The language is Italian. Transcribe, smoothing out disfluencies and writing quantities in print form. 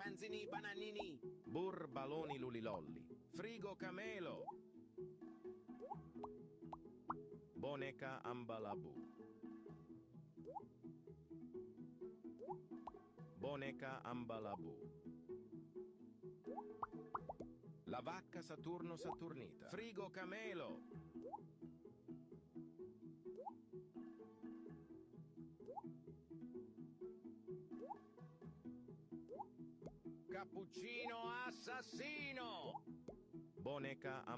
melanzini, bananini. Burbaloni lulilolli. Frigo camelo. Boneca ambalabu. Boneca ambalabu. La vacca Saturno Saturnita. Frigo camelo. Cappuccino assassino. Boneca ambalabu.